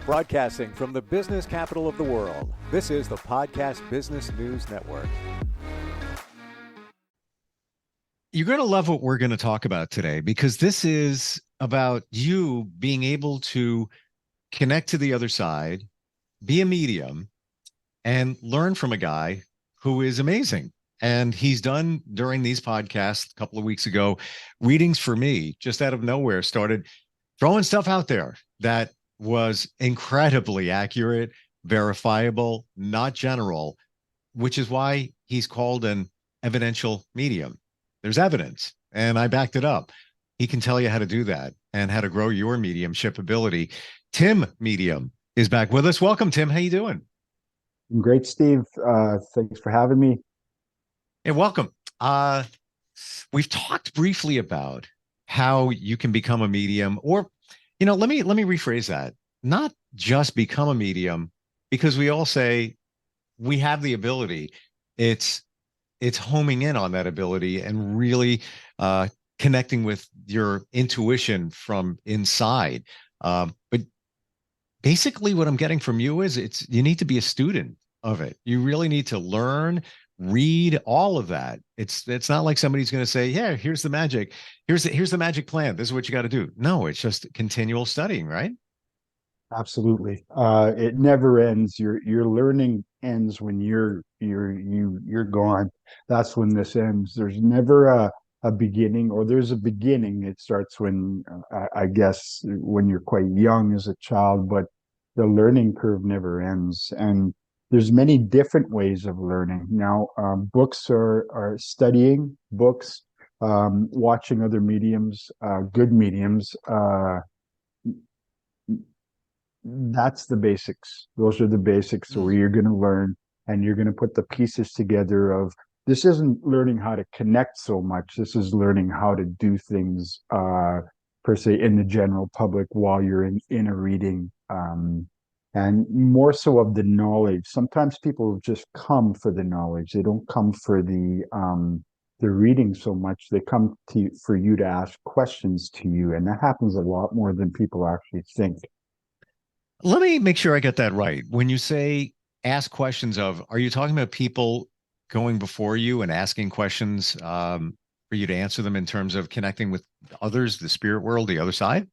Broadcasting from the business capital of the world, this is the Podcast Business News Network. You're going to love what we're going to talk about today, because this is about you being able to connect to the other side, be a medium, and learn from a guy who is amazing. And he's done, during these podcasts a couple of weeks ago, readings for me, just out of nowhere, started throwing stuff out there that was incredibly accurate, verifiable, not general, which is why he's called an evidential medium. There's evidence, and I backed it up. He can tell you how to do that and how to grow your mediumship ability. Timmedium is back with us. Welcome, Tim. How you doing? Great, Steve. Thanks for having me. Hey, welcome. We've talked briefly about how you can become a medium, or, let me rephrase that. Not just become a medium, because we all say we have the ability. It's homing in on that ability and really connecting with your intuition from inside. But basically what I'm getting from you is you need to be a student of it. You really need to learn, read, all of that. It's not like somebody's going to say, yeah, here's the magic. Here's the magic plan. This is what you got to do. No, it's just continual studying, right? Absolutely. It never ends. Your learning ends when you're gone. That's when this ends. There's never a beginning, or there's a beginning. It starts when I guess when you're quite young as a child, but the learning curve never ends. And there's many different ways of learning. Now, books are studying books, watching other mediums, good mediums. That's the basics. Those are the basics where you're going to learn, and you're going to put the pieces together of, this isn't learning how to connect so much. This is learning how to do things, per se, in the general public while you're in a reading. And more so of the knowledge. Sometimes people just come for the knowledge. They don't come for the reading so much. They come to you for you to ask questions to you. And that happens a lot more than people actually think. Let me make sure I get that right. When you say ask questions of, are you talking about people going before you and asking questions for you to answer them in terms of connecting with others, the spirit world, the other side?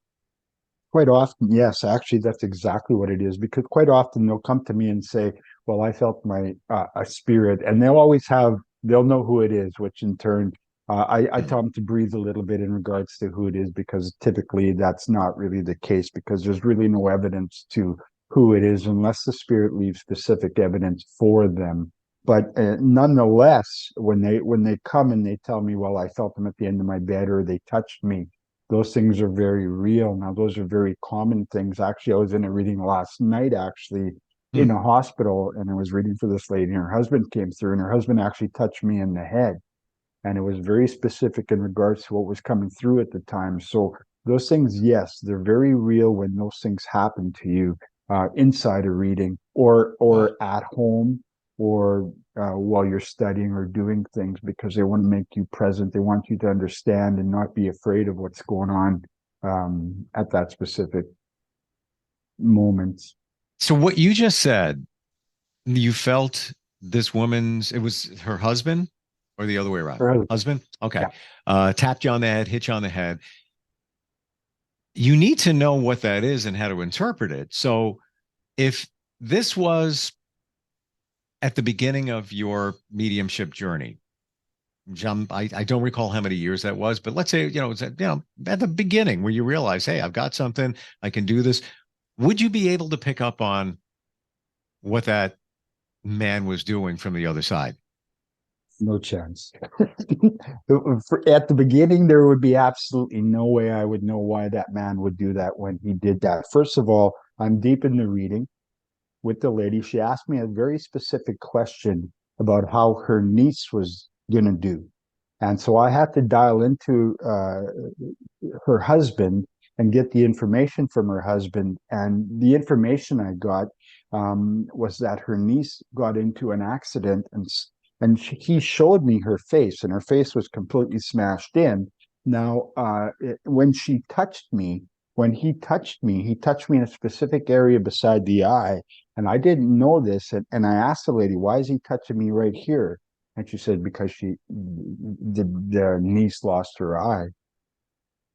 Quite often, yes, actually, that's exactly what it is. Because quite often they'll come to me and say, well, I felt my a spirit, and they'll know who it is, which in turn, I tell them to breathe a little bit in regards to who it is, because typically that's not really the case, because there's really no evidence to who it is unless the spirit leaves specific evidence for them. But nonetheless, when they come and they tell me, well, I felt them at the end of my bed, or they touched me, those things are very real. Now, those are very common things. Actually, I was in a reading last night, actually, in a hospital, and I was reading for this lady, and her husband came through, and her husband actually touched me in the head. And it was very specific in regards to what was coming through at the time. So those things, yes, they're very real when those things happen to you inside a reading, or at home, or while you're studying or doing things, because they want to make you present. They want you to understand and not be afraid of what's going on at that specific moment. So what you just said, you felt this it was her husband, or the other way around? Her husband? Okay. Yeah. Tapped you on the head, hit you on the head. You need to know what that is and how to interpret it. So if this was at the beginning of your mediumship journey, I don't recall how many years that was, but let's say, it's at the beginning where you realize, hey, I've got something, I can do this. Would you be able to pick up on what that man was doing from the other side? No chance. At the beginning, there would be absolutely no way I would know why that man would do that when he did that. First of all, I'm deep in the reading with the lady. She asked me a very specific question about how her niece was going to do. And so I had to dial into her husband and get the information from her husband. And the information I got was that her niece got into an accident, and he showed me her face, and her face was completely smashed in. Now, when she touched me, when he touched me in a specific area beside the eye. And I didn't know this. And I asked the lady, why is he touching me right here? And she said, because the niece lost her eye,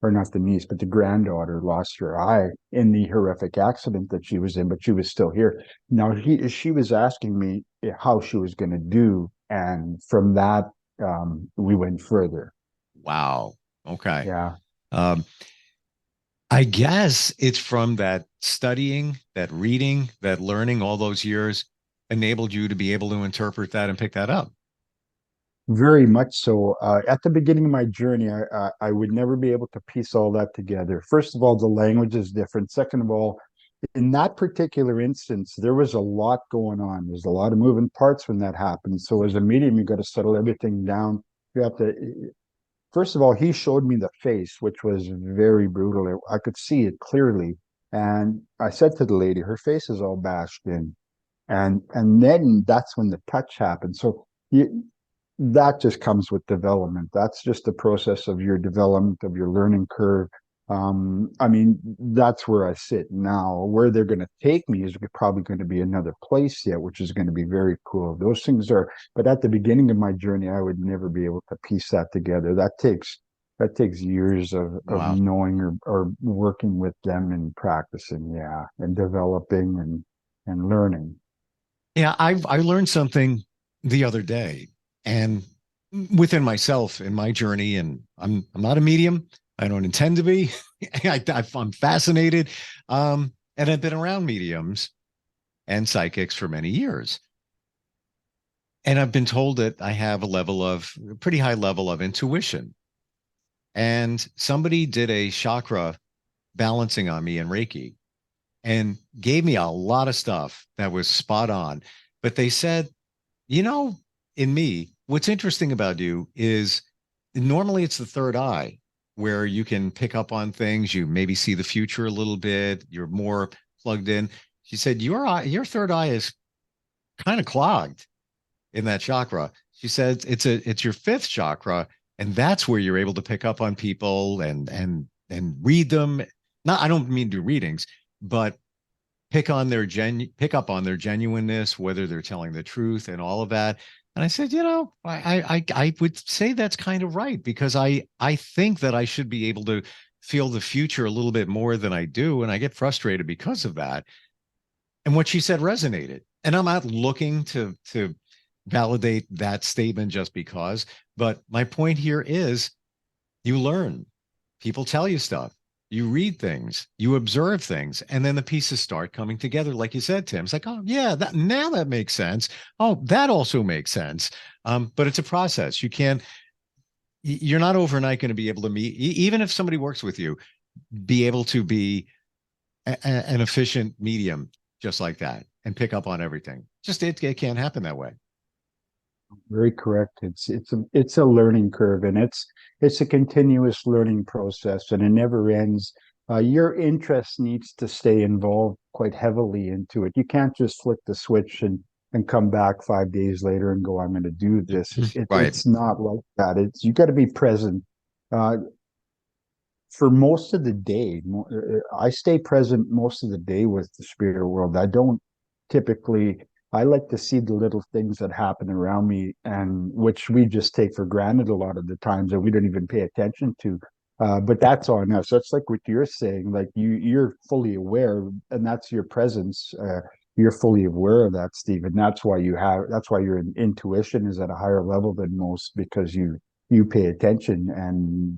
or not the niece, but the granddaughter lost her eye in the horrific accident that she was in, but she was still here. Now she was asking me how she was going to do. And from that, we went further. Wow. Okay. Yeah. Um, I guess it's from that studying, that reading, that learning all those years enabled you to be able to interpret that and pick that up. Very much so. At the beginning of my journey, I would never be able to piece all that together. First of all, the language is different. Second of all, in that particular instance, there was a lot going on. There's a lot of moving parts when that happens. So as a medium, you got to settle everything down. You have to, first of all, he showed me the face, which was very brutal. I could see it clearly. And I said to the lady, her face is all bashed in. And then that's when the touch happened. So that just comes with development. That's just the process of your development, of your learning curve. I mean, that's where I sit now. Where they're going to take me is probably going to be another place yet, which is going to be very cool. Those things are, but at the beginning of my journey, I would never be able to piece that together. That takes years of Wow. knowing or working with them and practicing, yeah, and developing and learning. Yeah, I learned something the other day, and within myself in my journey, and I'm not a medium. I don't intend to be. I'm fascinated, and I've been around mediums and psychics for many years, and I've been told that I have a pretty high level of intuition. And somebody did a chakra balancing on me in Reiki and gave me a lot of stuff that was spot on. But they said, you know, in me, what's interesting about you is normally it's the third eye where you can pick up on things. You maybe see the future a little bit. You're more plugged in. She said, your third eye is kind of clogged in that chakra. She said, it's your fifth chakra. And that's where you're able to pick up on people and read them. Not, I don't mean do readings, but pick up on their genuineness, whether they're telling the truth and all of that. And I said, I would say that's kind of right, because I think that I should be able to feel the future a little bit more than I do, and I get frustrated because of that. And what she said resonated. And I'm not looking to validate that statement just because, but my point here is you learn. People tell you stuff. You read things, you observe things, and then the pieces start coming together. Like you said, Tim, it's like, oh yeah, that makes sense. Oh, that also makes sense. But it's a process. You're not overnight going to be able to meet, even if somebody works with you, be able to be an efficient medium just like that and pick up on everything. It can't happen that way. Very correct. It's a learning curve, and it's a continuous learning process, and it never ends. Your interest needs to stay involved quite heavily into it. You can't just flick the switch and come back 5 days later and go, I'm going to do this. Right. It's not like that. You got to be present. Uh, for most of the day, I stay present most of the day with the spirit world. I don't typically, I like to see the little things that happen around me, and which we just take for granted a lot of the times and we don't even pay attention to. But that's on us. That's like what you're saying, like you're fully aware, and that's your presence. You're fully aware of that, Steve. And that's why your intuition is at a higher level than most, because you pay attention, and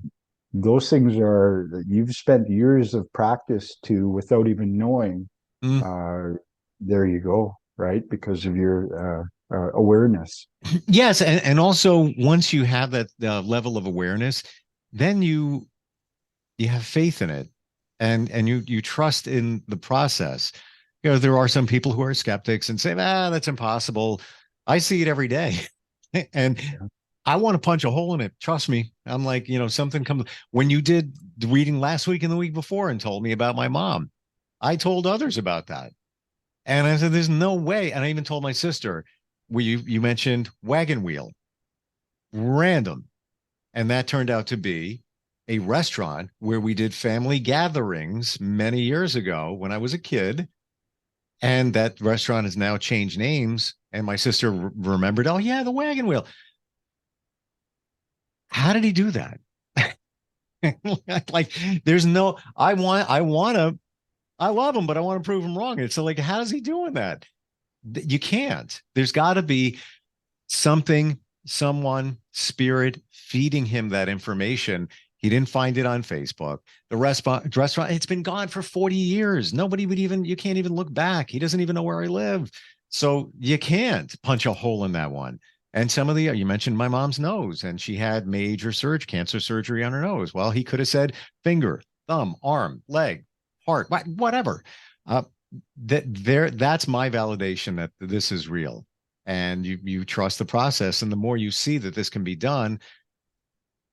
those things are you've spent years of practice to without even knowing. Mm. There you go, right? Because of your awareness. Yes, and also once you have that level of awareness, then you have faith in it, and you trust in the process. There are some people who are skeptics and say, that's impossible. I see it every day. And Yeah. I want to punch a hole in it. Trust me. I'm like, something comes when you did the reading last week and the week before and told me about my mom. I told others about that. And I said, there's no way. And I even told my sister, you mentioned wagon wheel, random. And that turned out to be a restaurant where we did family gatherings many years ago when I was a kid. And that restaurant has now changed names. And my sister remembered, oh, yeah, the Wagon Wheel. How did he do that? Like, there's no, I love him, but I want to prove him wrong. It's like, how's he doing that? You can't. There's got to be something, someone, spirit feeding him that information. He didn't find it on Facebook. The restaurant, it's been gone for 40 years. Nobody would even, you can't even look back. He doesn't even know where I live. So you can't punch a hole in that one. And some of the, you mentioned my mom's nose, and she had major cancer surgery on her nose. Well, he could have said finger, thumb, arm, leg, heart, whatever. That's my validation that this is real. And you trust the process. And the more you see that this can be done,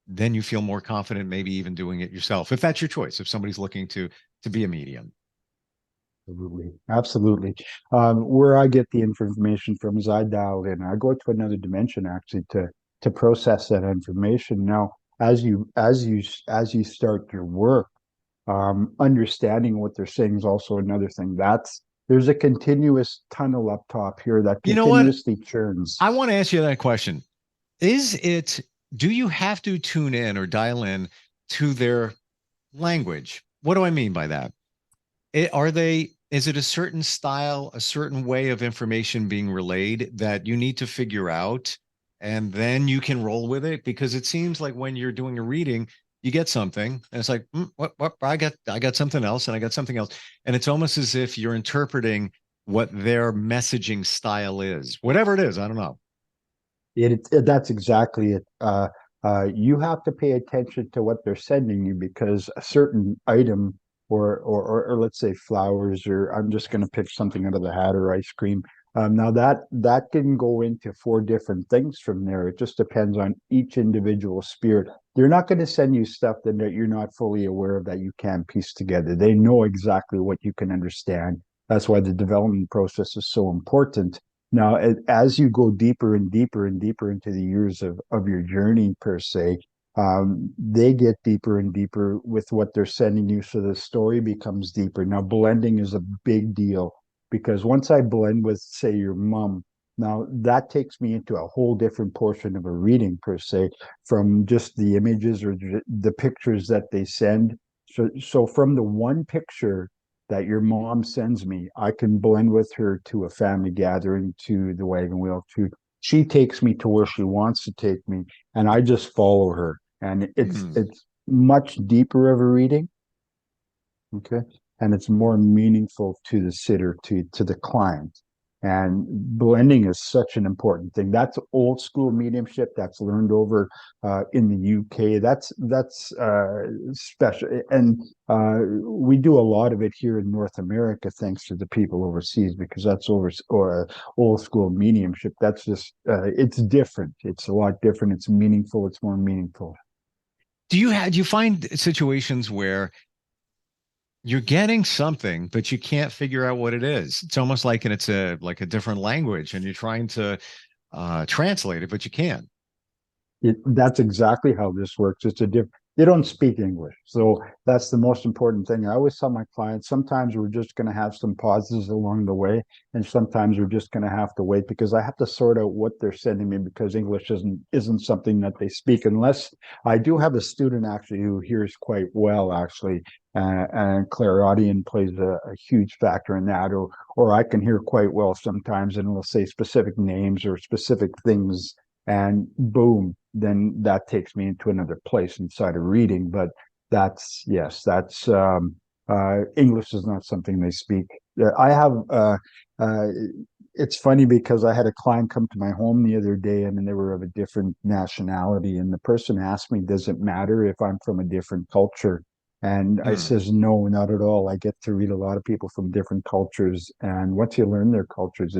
then you feel more confident, maybe even doing it yourself, if that's your choice, if somebody's looking to be a medium. Absolutely. Absolutely. Where I get the information from is I dial in. I go to another dimension actually to process that information. Now, as you start your work, understanding what they're saying is also another thing. There's a continuous tunnel up top here that You know what? continuously churns. I want to ask you that question. Do you have to tune in or dial in to their language? What do I mean by that? Is it a certain style, a certain way of information being relayed that you need to figure out, and then you can roll with it? Because it seems like when you're doing a reading, you get something and it's like, what, I got something else, and I got something else. And it's almost as if you're interpreting what their messaging style is, whatever it is. I don't know. That's exactly it. You have to pay attention to what they're sending you because a certain item or let's say flowers, or I'm just going to pick something out of the hat, or ice cream. Now that can go into 4 different things from there. It just depends on each individual spirit. They're not going to send you stuff that you're not fully aware of, that you can't piece together. They know exactly what you can understand. That's why the development process is so important. Now, as you go deeper and deeper and deeper into the years of your journey per se, they get deeper and deeper with what they're sending you. So the story becomes deeper. Now, blending is a big deal because once I blend with, say, your mom, now that takes me into a whole different portion of a reading per se, from just the images or the pictures that they send. So from the one picture that your mom sends me, I can blend with her to a family gathering, to the wagon wheel, to she takes me to where she wants to take me, and I just follow her. And it's much deeper of a reading, okay, and it's more meaningful to the sitter, to the client. And blending is such an important thing. That's old school mediumship that's learned over in the UK. That's special, and we do a lot of it here in North America, thanks to the people overseas, because that's old school mediumship. That's just it's different. It's a lot different. It's meaningful. It's more meaningful. Do you find situations where you're getting something, but you can't figure out what it is? It's almost like, and it's like a different language, and you're trying to translate it, but you can't. That's exactly how this works. It's a different. They don't speak English, so that's the most important thing. I always tell my clients, sometimes we're just going to have some pauses along the way, and sometimes we're just going to have to wait because I have to sort out what they're sending me, because English isn't something that they speak. Unless I do have a student actually who hears quite well, actually, and clairaudient plays a huge factor in that, or I can hear quite well sometimes, and we'll say specific names or specific things, and boom, then that takes me into another place inside of reading. But that's English is not something they speak. I have it's funny because I had a client come to my home the other day, and they were of a different nationality, and the person asked me, does it matter if I'm from a different culture? And I says, no, not at all. I get to read a lot of people from different cultures, and once you learn their cultures,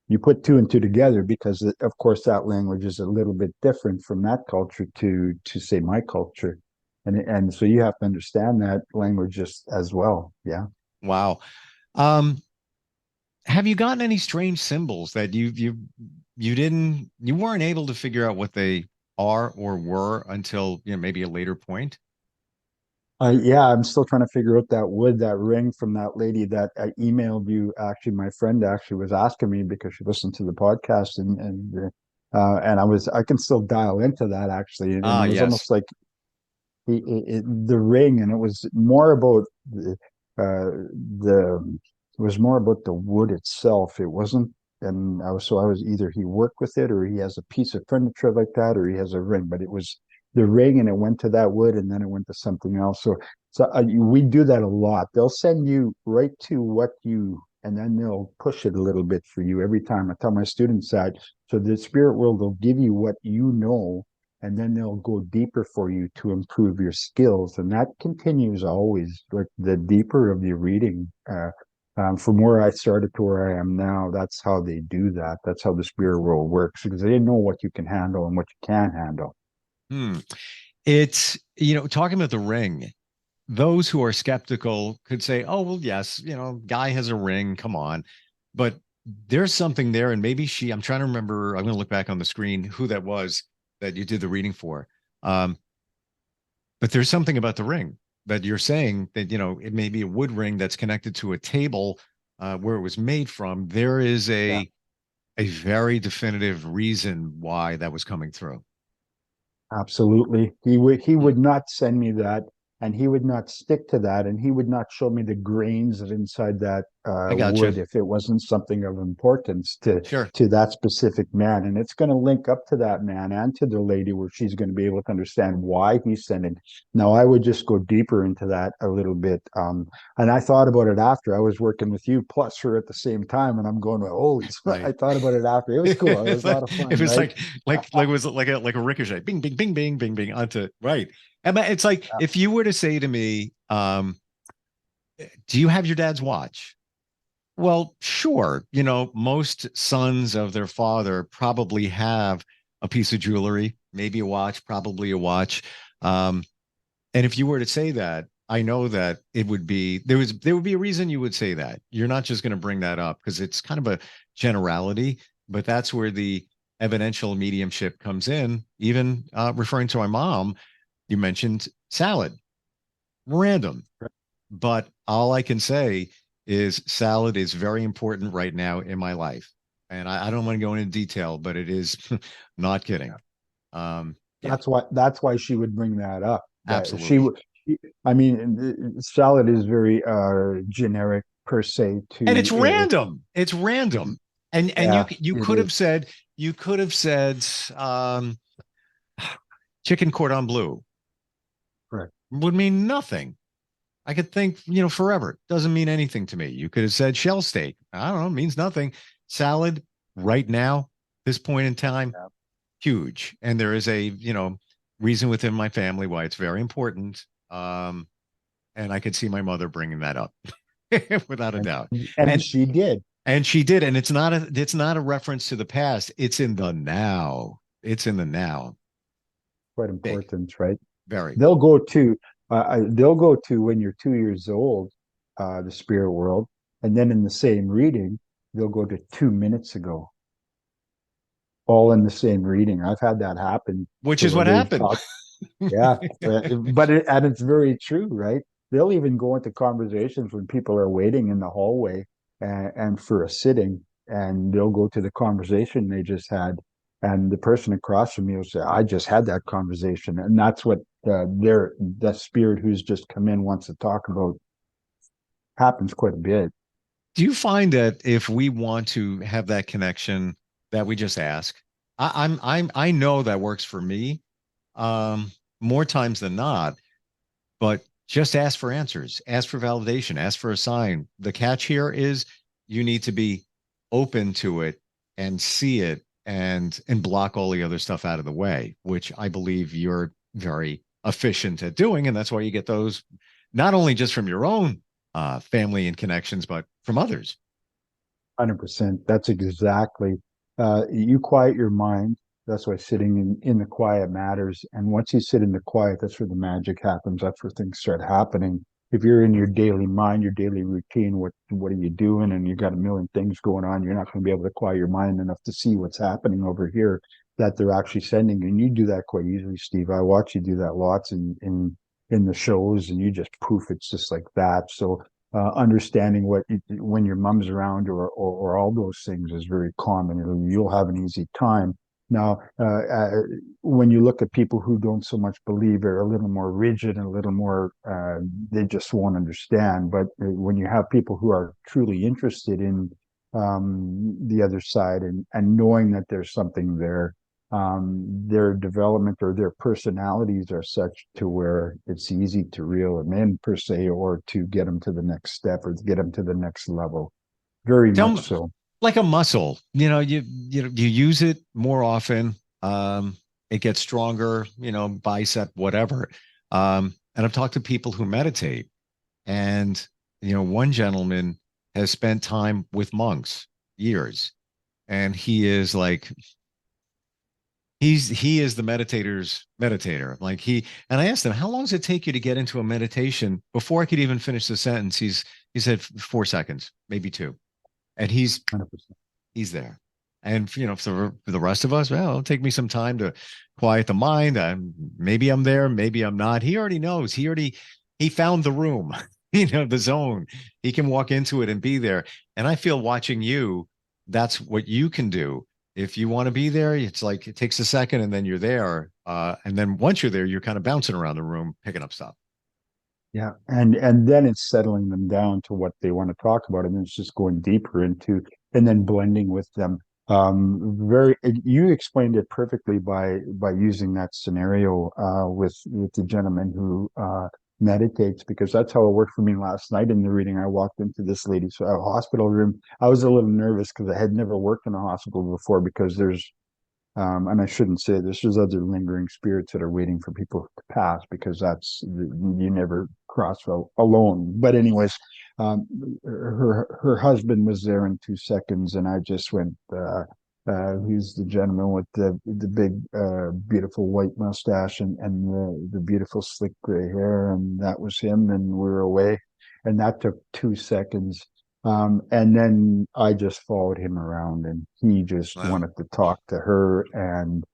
you put 2 and 2 together, because of course that language is a little bit different from that culture to say my culture, and so you have to understand that language just as well. Yeah. Wow. Have you gotten any strange symbols that you weren't able to figure out what they are or were until maybe a later point? Yeah, I'm still trying to figure out that wood, that ring from that lady that I emailed you. Actually, my friend actually was asking me because she listened to the podcast, and I can still dial into that actually, and Ah, it was yes. almost like the ring, and it was more about the it was more about the wood itself. It wasn't, and I was either he worked with it, or he has a piece of furniture like that, or he has a ring. But it was the ring, and it went to that wood, and then it went to something else. So we do that a lot. They'll send you right to what you, and then they'll push it a little bit for you every time. I tell my students that. So the spirit world will give you what you know, and then they'll go deeper for you to improve your skills, and that continues always. Like the deeper of your reading, from where I started to where I am now, that's how they do that. That's how the spirit world works, because they know what you can handle and what you can't handle. Hmm. It's, talking about the ring, those who are skeptical could say, oh, well, yes, guy has a ring. Come on. But there's something there. And maybe I'm trying to remember, I'm going to look back on the screen who that was that you did the reading for. But there's something about the ring that you're saying that, it may be a wood ring that's connected to a table where it was made from. There is Yeah. a very definitive reason why that was coming through. Absolutely. He Hmm. would not send me that, and he would not stick to that, and he would not show me the grains of inside that I gotcha. wood if it wasn't something of importance Sure. to that specific man. And it's going to link up to that man and to the lady, where she's going to be able to understand why he's sending. Now, I would just go deeper into that a little bit. And I thought about it after I was working with you, plus her at the same time, and I'm going, holy, Right. I thought about it after. It was cool. It was It's a lot like of fun, it was right? like it was like a ricochet, bing, bing, bing, bing, bing, bing onto right. And it's like if you were to say to me, do you have your dad's watch? Well, sure. Most sons of their father probably have a piece of jewelry, maybe a watch, probably a watch. Um, and if you were to say that, I know that it would be there would be a reason you would say that. You're not just going to bring that up because it's kind of a generality, but that's where the evidential mediumship comes in. Even referring to my mom, you mentioned salad, random, but all I can say is salad is very important right now in my life. And I don't want to go into detail, but it is not kidding. Yeah, That's why she would bring that up. That she absolutely. would. I mean, salad is very generic per se. And it's To random. It's random. And Yeah, you it could is. have said um, chicken cordon bleu Correct. would mean nothing. I could think, forever. Doesn't mean anything to me. You could have said shell steak. I don't know, means nothing. Salad right now, this point in time, Yeah. huge. And there is a, reason within my family why it's very important. And I could see my mother bringing that up without a And doubt. and And she did. and she did. And it's not a reference to the past. It's in the now. It's in the now. Quite Big, important, right? very. They'll go to when you're 2 years old, the spirit world, and then in the same reading, they'll go to 2 minutes ago, all in the same reading. I've had that happen Which to is where what they've happened. talked. Yeah, and it's very true, right? They'll even go into conversations when people are waiting in the hallway, and for a sitting, and they'll go to the conversation they just had, and the person across from me will say, "I just had that conversation," and that's what the spirit who's just come in wants to talk about. Happens quite a bit. Do you find that if we want to have that connection, that we just ask? I know that works for me, um, more times than not. But just ask for answers, ask for validation, ask for a sign. The catch here is you need to be open to it and see it and block all the other stuff out of the way, which I believe you're very efficient at doing. And that's why you get those not only just from your own family and connections, but from others. 100%. That's exactly. You quiet your mind. That's why sitting in the quiet matters. And once you sit in the quiet, that's where the magic happens. That's where things start happening. If you're in your daily mind, your daily routine, what are you doing? And you got a million things going on. You're not going to be able to quiet your mind enough to see what's happening over here that they're actually sending. And you do that quite easily, Steve. I watch you do that lots in the shows, and you just poof, it's just like that. So understanding when your mom's around or all those things is very common. You'll have an easy time. Now, when you look at people who don't so much believe, are a little more rigid and a little more, they just won't understand. But when you have people who are truly interested in the other side, and knowing that there's something there, their development or their personalities are such to where it's easy to reel them in, per se, or to get them to the next step or to get them to the next level. Very Tell much me, so. like a muscle, you use it more often. It gets stronger, bicep, whatever. And I've talked to people who meditate, and one gentleman has spent time with monks years, and he is like he is the meditator's meditator. Like and I asked him, how long does it take you to get into a meditation? Before I could even finish the sentence, he said 4 seconds, maybe two, and 100%. he's there. And for the rest of us, well, it'll take me some time to quiet the mind. Maybe I'm there, maybe I'm not. He already knows. He found the room, the zone. He can walk into it and be there. And I feel watching you, that's what you can do. If you want to be there, it's like it takes a second and then you're there. And then once you're there, you're kind of bouncing around the room, picking up stuff. Yeah, and then it's settling them down to what they want to talk about, and then it's just going deeper into, and then blending with them. You explained it perfectly by using that scenario with the gentleman who meditates, because that's how it worked for me last night in the reading. I walked into this lady's hospital room. I was a little nervous because I had never worked in a hospital before, because there's and I shouldn't say this, there's other lingering spirits that are waiting for people to pass, because you never cross alone. But anyways, her husband was there in 2 seconds, and I just went, who's the gentleman with the big beautiful white mustache and the beautiful slick gray hair, and that was him, and we were away, and that took 2 seconds. And then I just followed him around, and he just Wow. wanted to talk to her. And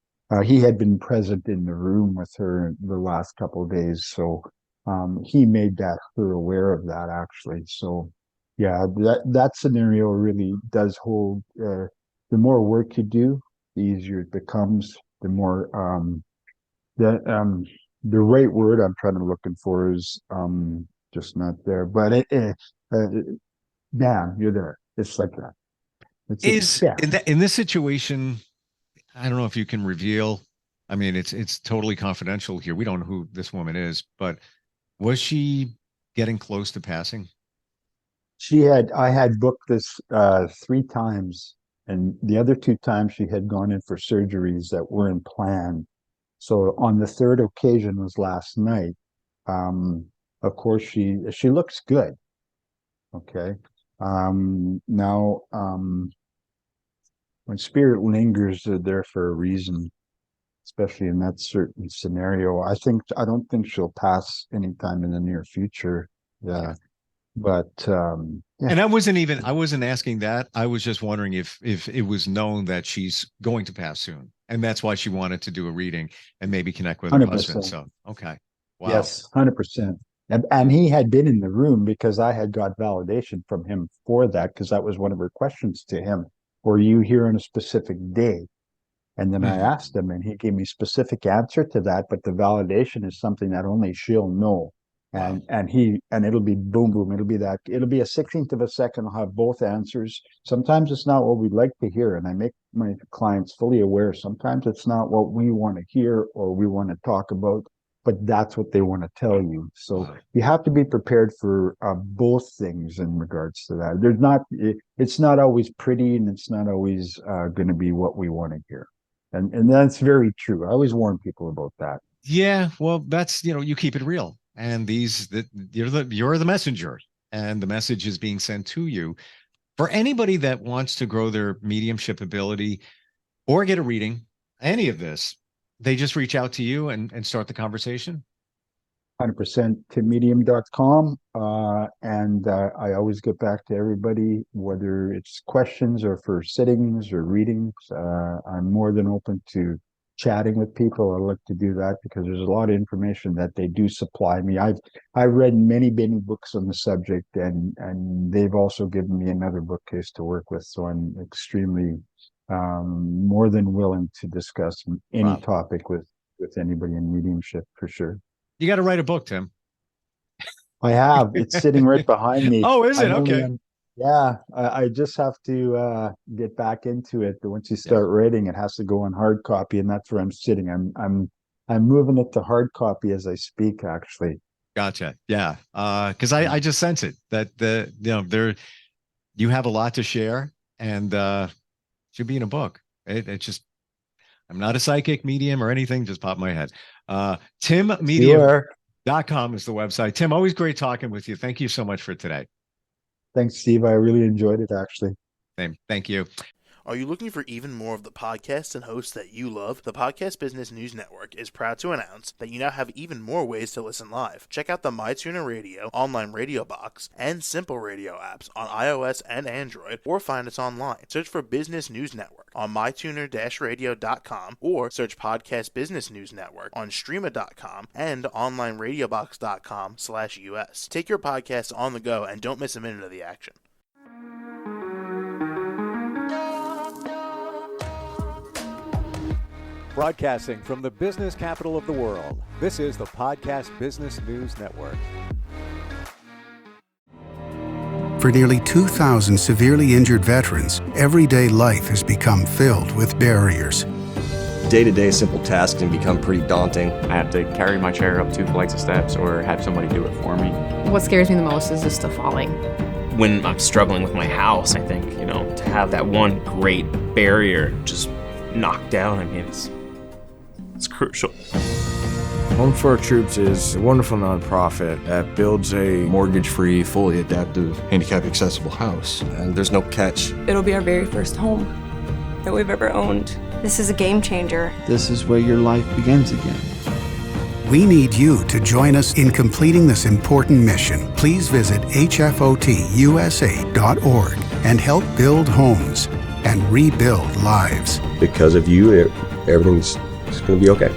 he had been present in the room with her the last couple of days. So he made her aware of that, actually. So yeah, that scenario really does hold, the more work you do, the easier it becomes, the more, the right word I'm trying to looking for is just not there, but yeah, you're there. It's like that. Is Yeah, in this situation, I don't know if you can reveal. I mean, it's totally confidential here. We don't know who this woman is, but was she getting close to passing? I had booked this 3 times, and the other 2 times she had gone in for surgeries that weren't planned. So on the third occasion was last night. Um, of course, she looks good. Okay. Now, when spirit lingers, they're there for a reason, especially in that certain scenario. I don't think she'll pass anytime in the near future. Yeah. But yeah, And I wasn't asking that. I was just wondering if it was known that she's going to pass soon. And that's why she wanted to do a reading and maybe connect with her husband. 100%. So, okay. Wow. Yes, 100%. And he had been in the room because I had got validation from him for that, because that was one of her questions to him. Were you here on a specific day? And then I Mhm. asked him, and he gave me specific answer to that. But the validation is something that only she'll know. Wow. And it'll be boom boom. It'll be a 16th of a second. I'll have both answers. Sometimes it's not what we'd like to hear, and I make my clients fully aware. Sometimes it's not what we want to hear or we want to talk about, but that's what they want to tell you. So Wow. you have to be prepared for both things in regards to that. It's not always pretty, and it's not always going to be what we want to hear. And that's very true. I always warn people about that. Yeah. Well, that's, you keep it real. And you're the messenger, and the message is being sent to you. For anybody that wants to grow their mediumship ability or get a reading, any of this, they just reach out to you and start the conversation. 100% Timmedium.com. And I always get back to everybody, whether it's questions or for sittings or readings. I'm more than open to chatting with people, I look to do that because there's a lot of information that they do supply me. I've read many books on the subject, and they've also given me another bookcase to work with. So I'm extremely more than willing to discuss any topic with anybody in mediumship, for sure. You got to write a book, Tim. I have. It's sitting right behind me. Oh, is it? Okay. Yeah, I just have to get back into it. Once you start writing, it has to go on hard copy, and that's where I'm sitting. I'm moving it to hard copy as I speak, actually. Gotcha. Yeah. Because I just sense it that you have a lot to share, and should be in a book. It just, I'm not a psychic, medium, or anything. Just pop my head. Timmedium.com is the website. Tim, always great talking with you. Thank you so much for today. Thanks, Steve. I really enjoyed it, actually. Same. Thank you. Are you looking for even more of the podcasts and hosts that you love? The Podcast Business News Network is proud to announce that you now have even more ways to listen live. Check out the MyTuner Radio, online radio box, and Simple Radio apps on iOS and Android, or find us online. Search for Business News Network on mytuner-radio.com, or search Podcast Business News Network on streama.com and onlineradiobox.com/US. Take your podcast on the go and don't miss a minute of the action. Broadcasting from the business capital of the world, this is the Podcast Business News Network. For nearly 2,000 severely injured veterans, everyday life has become filled with barriers. Day-to-day simple tasks can become pretty daunting. I have to carry my chair up 2 flights of steps or have somebody do it for me. What scares me the most is just the falling. When I'm struggling with my house, I think, to have that one great barrier just knocked down, it's crucial. Home for Our Troops is a wonderful nonprofit that builds a mortgage-free, fully adaptive, handicap-accessible house. And there's no catch. It'll be our very first home that we've ever owned. This is a game changer. This is where your life begins again. We need you to join us in completing this important mission. Please visit hfotusa.org and help build homes and rebuild lives. Because of you, everything's going to be okay.